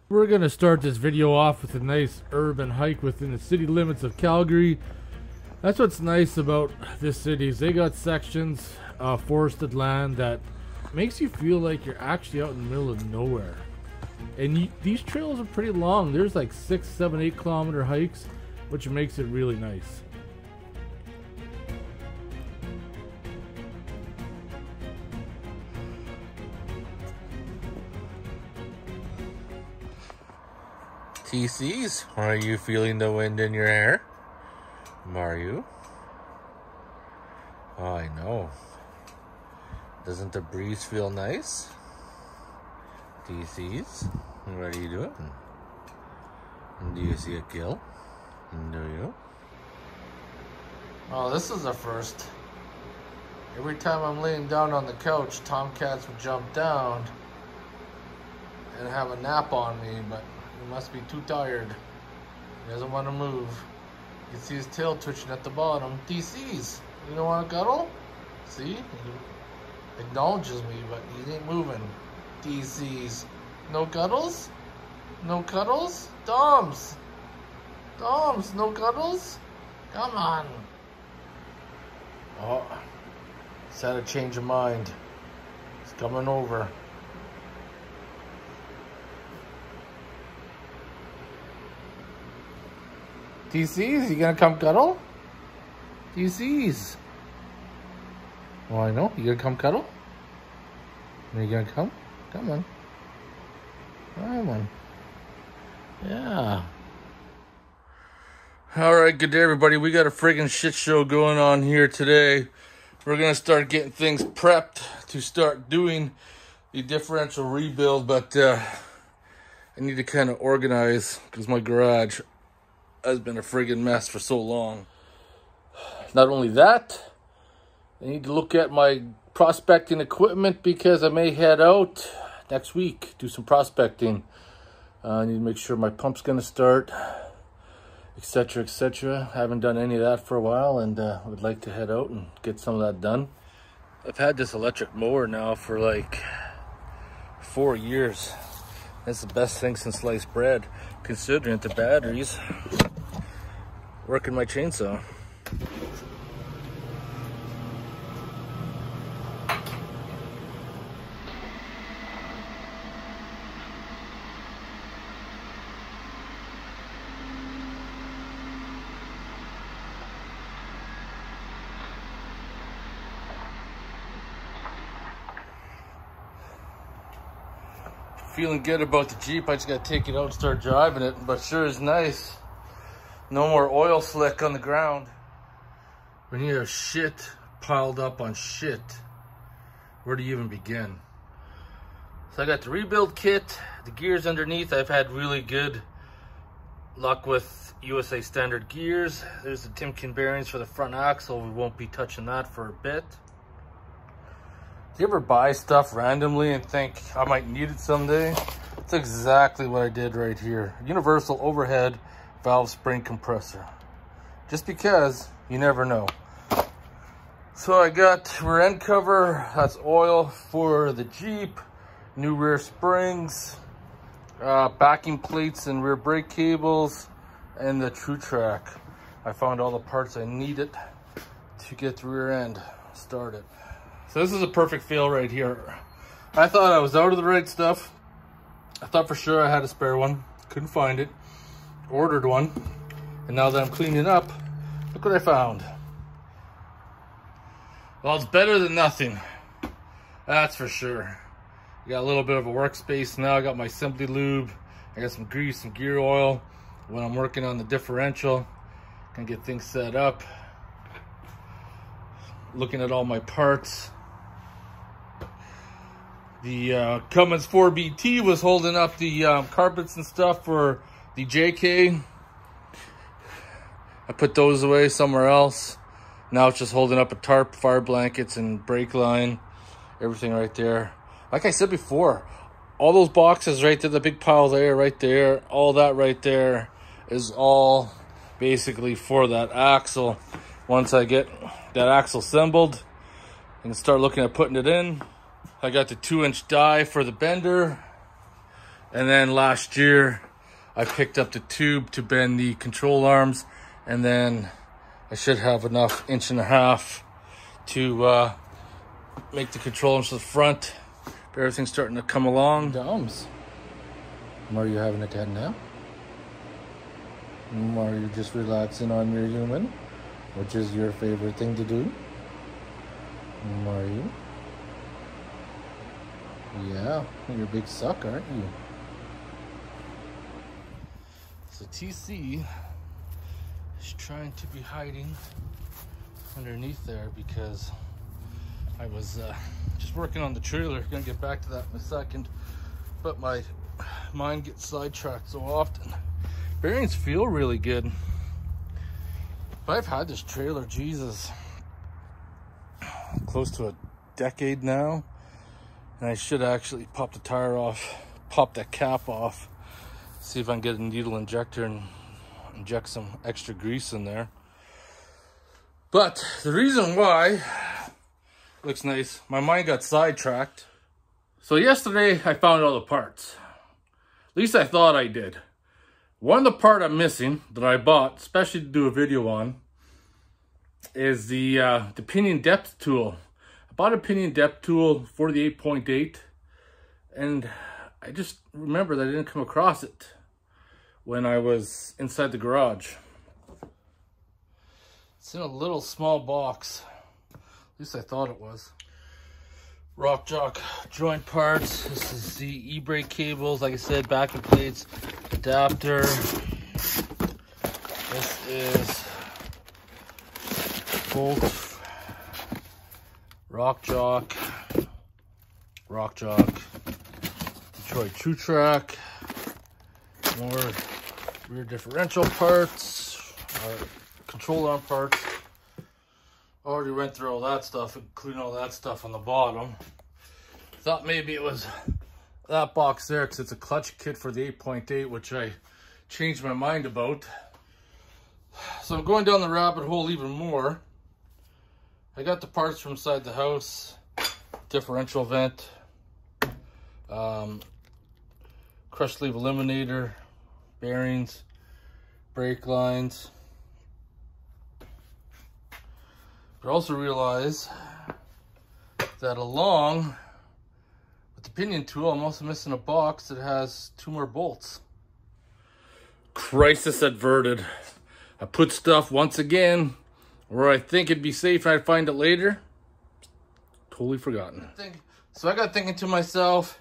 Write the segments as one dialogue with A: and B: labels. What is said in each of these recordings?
A: We're going to start this video off with a nice urban hike within the city limits of Calgary. That's what's nice about this city is they got sections of forested land that makes you feel like you're actually out in the middle of nowhere. And these trails are pretty long. There's like 6, 7, 8 kilometer hikes, which makes it really nice.
B: TCs, are you feeling the wind in your hair? Are you? Oh, I know. Doesn't the breeze feel nice? TCs, what are you doing? Do you see a kill? Do you? Oh, this is a first. Every time I'm laying down on the couch, tomcats would jump down and have a nap on me, but he must be too tired. He doesn't want to move. You can see his tail twitching at the bottom. DCs, you don't want to cuddle? See? He acknowledges me, but he ain't moving. DCs. No cuddles? No cuddles? Doms! Doms, no cuddles? Come on. Oh, he's had a change of mind. He's coming over. DCs, you gonna come cuddle? DCs. Oh, I know. You gonna come cuddle? Are you gonna come? Come on. Come on. Yeah. Alright, good day everybody. We got a friggin' shit show going on here today. We're gonna start getting things prepped to start doing the differential rebuild, but I need to kind of organize because my garage has been a friggin' mess for so long. Not only that, I need to look at my prospecting equipment because I may head out next week, do some prospecting. I need to make sure my pump's gonna start, etc, etc. Haven't done any of that for a while, and would like to head out and get some of that done. I've had this electric mower now for like 4 years. That's the best thing since sliced bread, considering the batteries working my chainsaw. Feeling good about the Jeep. I just gotta take it out and start driving it, but sure is nice. No more oil slick on the ground. When you have shit piled up on shit, where do you even begin? So I got the rebuild kit, the gears underneath. I've had really good luck with USA standard gears. There's the Timken bearings for the front axle. We won't be touching that for a bit. Do you ever buy stuff randomly and think I might need it someday? That's exactly what I did right here. Universal overhead valve spring compressor. Just because you never know. So I got rear end cover, that's oil for the Jeep, new rear springs, backing plates and rear brake cables, and the True Track. I found all the parts I needed to get the rear end started. So this is a perfect fail right here. I thought I was out of the right stuff. I thought for sure I had a spare one. Couldn't find it. Ordered one. And now that I'm cleaning up, look what I found. Well, it's better than nothing. That's for sure. I got a little bit of a workspace now. I got my Simply Lube. I got some grease, some gear oil. When I'm working on the differential, can get things set up. Looking at all my parts. The Cummins 4BT was holding up the carpets and stuff for the JK. I put those away somewhere else. Now it's just holding up a tarp, fire blankets, and brake line. Everything right there. Like I said before, all those boxes right there, the big pile there, right there, all that right there is all basically for that axle. Once I get that axle assembled, I can start looking at putting it in. I got the 2-inch die for the bender. And then last year, I picked up the tube to bend the control arms, and then I should have enough 1.5 inches to make the control arms to the front. Everything's starting to come along.
C: Doms. Are you having a cat now? Are you just relaxing on your human? Which is your favorite thing to do? Are you? Yeah, you're a big suck, aren't you?
B: So TC is trying to be hiding underneath there because I was just working on the trailer. Gonna get back to that in a second, but my mind gets sidetracked so often. Bearings feel really good, but I've had this trailer, Jesus, close to a decade now, and I should actually pop the tire off, pop that cap off, see if I can get a needle injector and inject some extra grease in there. But the reason why, looks nice, my mind got sidetracked. So yesterday I found all the parts. At least I thought I did. One of the part I'm missing that I bought, especially to do a video on, is the pinion depth tool. I bought a pinion depth tool for the 8.8, and I just remembered that I didn't come across it when I was inside the garage. It's in a little small box. At least I thought it was. Rock jock joint parts. This is the e-brake cables, like I said, backing plates, adapter. This is bolt, rock jock, Detroit True Track, more rear differential parts, control arm parts. Already went through all that stuff, including all that stuff on the bottom. Thought maybe it was that box there because it's a clutch kit for the 8.8, which I changed my mind about. So I'm going down the rabbit hole even more. I got the parts from inside the house, differential vent, crush sleeve eliminator, bearings, brake lines. But also realize that along with the pinion tool, I'm also missing a box that has 2 more bolts. Crisis averted. I put stuff once again where I think it'd be safe and I'd find it later. Totally forgotten. So I got thinking to myself,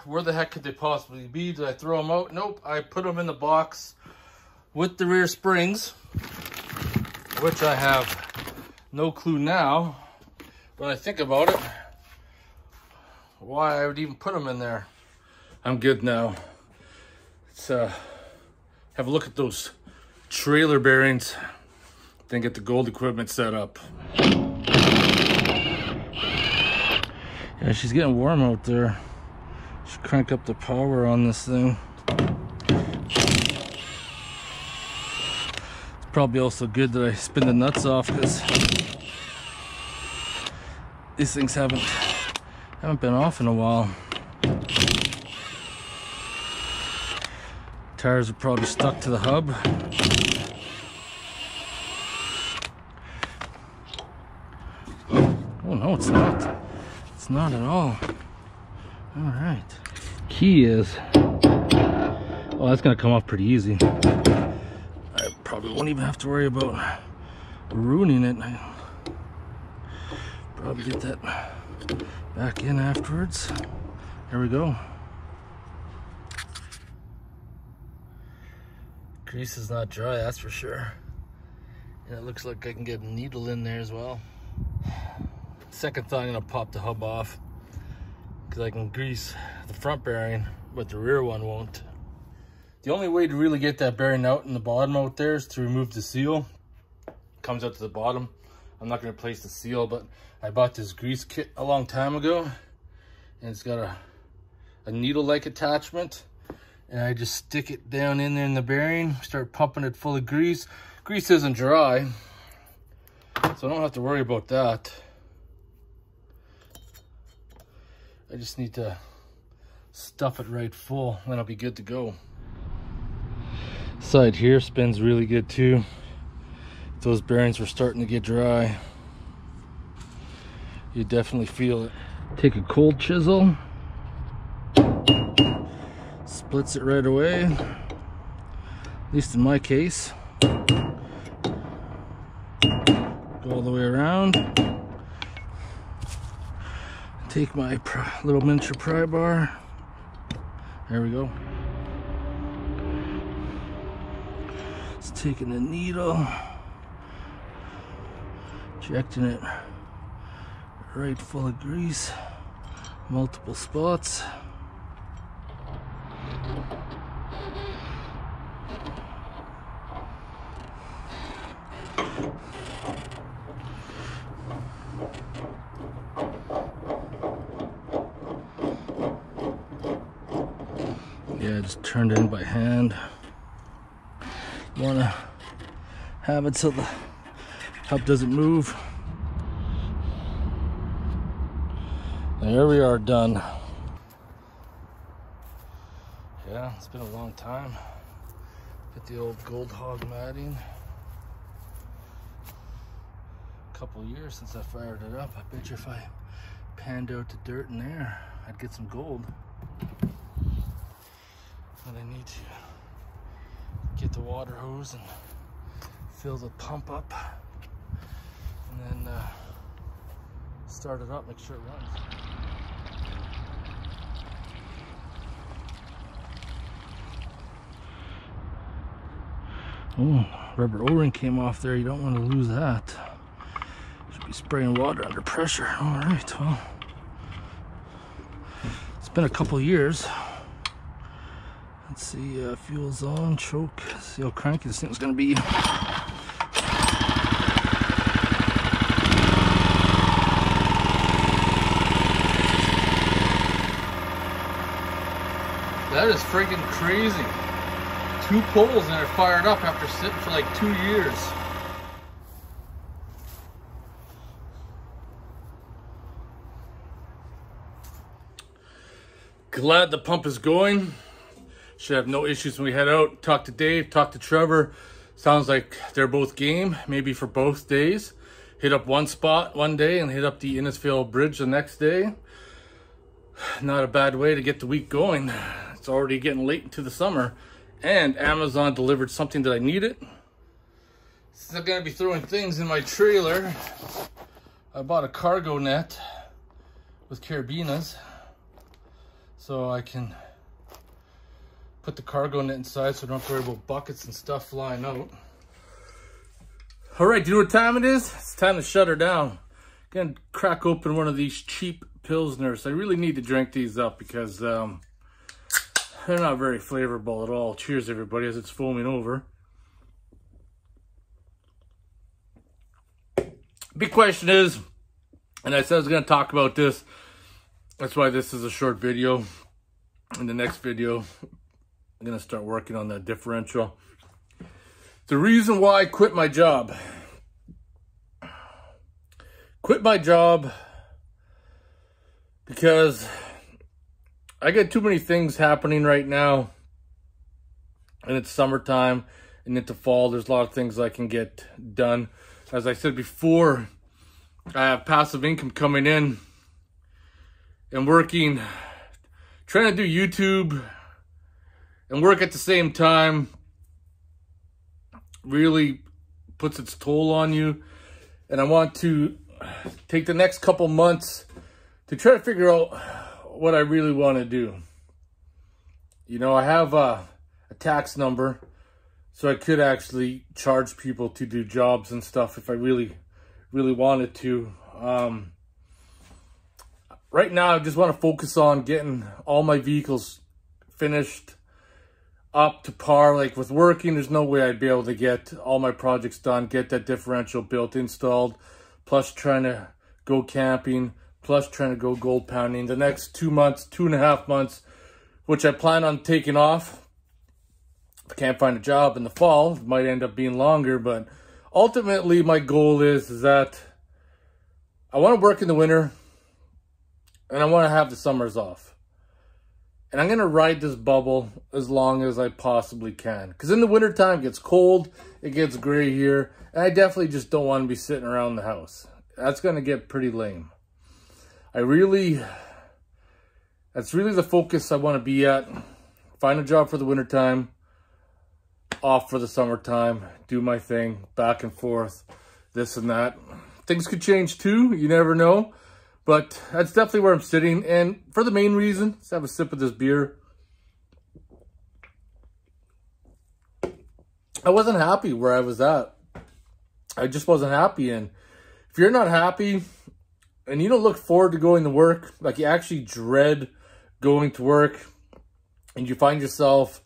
B: where the heck could they possibly be? Did I throw them out? Nope, I put them in the box with the rear springs, which I have no clue now, when I think about it, why I would even put them in there. I'm good now. Let's have a look at those trailer bearings, then get the gold equipment set up. Yeah, she's getting warm out there. Should crank up the power on this thing. Probably also good that I spin the nuts off because these things haven't been off in a while. Tires are probably stuck to the hub. Oh no, it's not. It's not at all. All right. Key is. Oh, that's gonna come off pretty easy. Probably won't even have to worry about ruining it. Probably get that back in afterwards. There we go. Grease is not dry, that's for sure. And it looks like I can get a needle in there as well. Second thought, I'm gonna pop the hub off because I can grease the front bearing, but the rear one won't. The only way to really get that bearing out in the bottom out there is to remove the seal. It comes out to the bottom. I'm not going to replace the seal, but I bought this grease kit a long time ago, and it's got a needle-like attachment, and I just stick it down in there in the bearing, start pumping it full of grease. Grease isn't dry, so I don't have to worry about that. I just need to stuff it right full, then I'll be good to go. Side here spins really good too. Those bearings were starting to get dry. You definitely feel it. Take a cold chisel, splits it right away, at least in my case. Go all the way around. Take my little miniature pry bar. There we go. Just taking the needle, injecting it right full of grease, multiple spots. Yeah, just turned it in by hand. You want to have it so the hub doesn't move. There we are, done. Yeah, it's been a long time. Put the old gold hog matting. A couple years since I fired it up. I bet you if I panned out the dirt in there, I'd get some gold. But I need to get the water hose and fill the pump up, and then start it up, make sure it runs. Oh, rubber O-ring came off there. You don't want to lose that. Should be spraying water under pressure. All right, well, it's been a couple years. Let's see, fuel's on, choke. See how cranky this thing's gonna be. That is freaking crazy. 2 poles and they're fired up after sitting for like 2 years. Glad the pump is going. Should have no issues when we head out. Talk to Dave, talk to Trevor. Sounds like they're both game, maybe for both days. Hit up one spot one day and hit up the Innisfail Bridge the next day. Not a bad way to get the week going. It's already getting late into the summer. And Amazon delivered something that I needed. Since I'm gonna be throwing things in my trailer, I bought a cargo net with carabiners so I can put the cargo net inside so I don't have to worry about buckets and stuff flying out. All right, do you know what time it is? It's time to shut her down. Gonna crack open one of these cheap Pilsners. I really need to drink these up because they're not very flavorful at all. Cheers, everybody, as it's foaming over. Big question is, and I said I was gonna talk about this, that's why this is a short video. In the next video, I'm gonna start working on that differential. The reason why I quit my job. Quit my job because I got too many things happening right now. And it's summertime and into fall. There's a lot of things I can get done. As I said before, I have passive income coming in and working, trying to do YouTube and work at the same time really puts its toll on you. And I want to take the next couple months to try to figure out what I really want to do. You know, I have a tax number, so I could actually charge people to do jobs and stuff if I really wanted to. Right now, I just want to focus on getting all my vehicles finished, up to par. Like with working, there's no way I'd be able to get all my projects done, get that differential built, installed, plus trying to go camping, plus trying to go gold pounding. The next 2 months, 2.5 months, which I plan on taking off. If I can't find a job in the fall, it might end up being longer, but ultimately my goal is that I want to work in the winter and I want to have the summers off.
A: And I'm going to ride this bubble as long as I possibly can. Because in the wintertime, it gets cold. It gets gray here. And I definitely just don't want to be sitting around the house. That's going to get pretty lame. That's really the focus I want to be at. Find a job for the wintertime. Off for the summertime. Do my thing. Back and forth. This and that. Things could change too. You never know. But that's definitely where I'm sitting. And for the main reason, let's have a sip of this beer. I wasn't happy where I was at. I just wasn't happy. And if you're not happy and you don't look forward to going to work, like you actually dread going to work, and you find yourself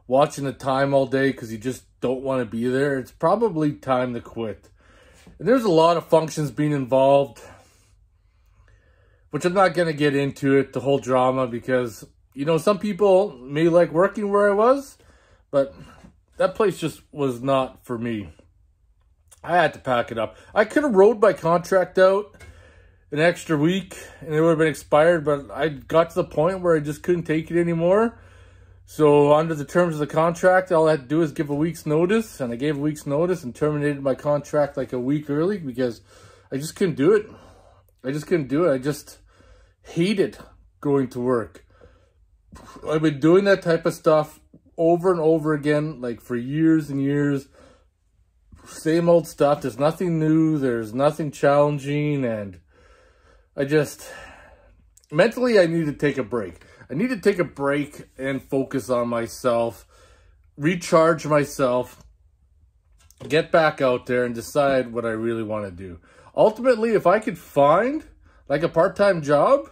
A: watching the time all day because you just don't want to be there, it's probably time to quit. And there's a lot of functions being involved, which I'm not going to get into it, the whole drama, because, you know, some people may like working where I was, but that place just was not for me. I had to pack it up. I could have rode my contract out an extra week and it would have been expired, but I got to the point where I just couldn't take it anymore. So under the terms of the contract, all I had to do is give a week's notice, and I gave a week's notice and terminated my contract like a week early because I just couldn't do it. I just couldn't do it. I just hated going to work. I've been doing that type of stuff over and over again, like for years and years. Same old stuff. There's nothing new. There's nothing challenging. And I just, mentally, I need to take a break. I need to take a break and focus on myself, recharge myself, get back out there and decide what I really want to do. Ultimately, if I could find like a part-time job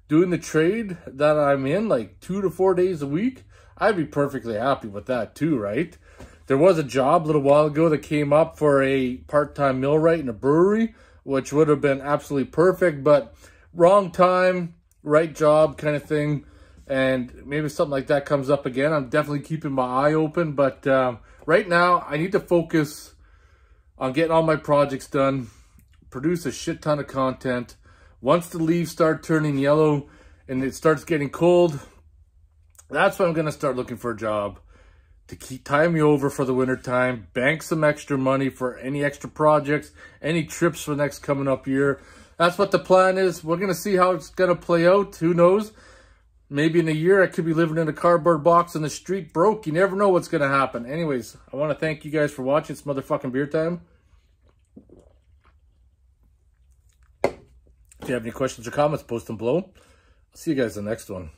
A: doing the trade that I'm in, like 2 to 4 days a week, I'd be perfectly happy with that too, right? There was a job a little while ago that came up for a part-time millwright in a brewery, which would have been absolutely perfect, but wrong time, right job kind of thing. And maybe something like that comes up again. I'm definitely keeping my eye open, but right now I need to focus on getting all my projects done, produce a shit ton of content. Once the leaves start turning yellow and it starts getting cold, that's when I'm going to start looking for a job to tie me over for the winter time, bank some extra money for any extra projects, any trips for the next coming up year. That's what the plan is. We're going to see how it's going to play out. Who knows? Maybe in a year I could be living in a cardboard box on the street broke. You never know what's going to happen. Anyways, I want to thank you guys for watching. It's motherfucking beer time. If you have any questions or comments, post them below. I'll see you guys in the next one.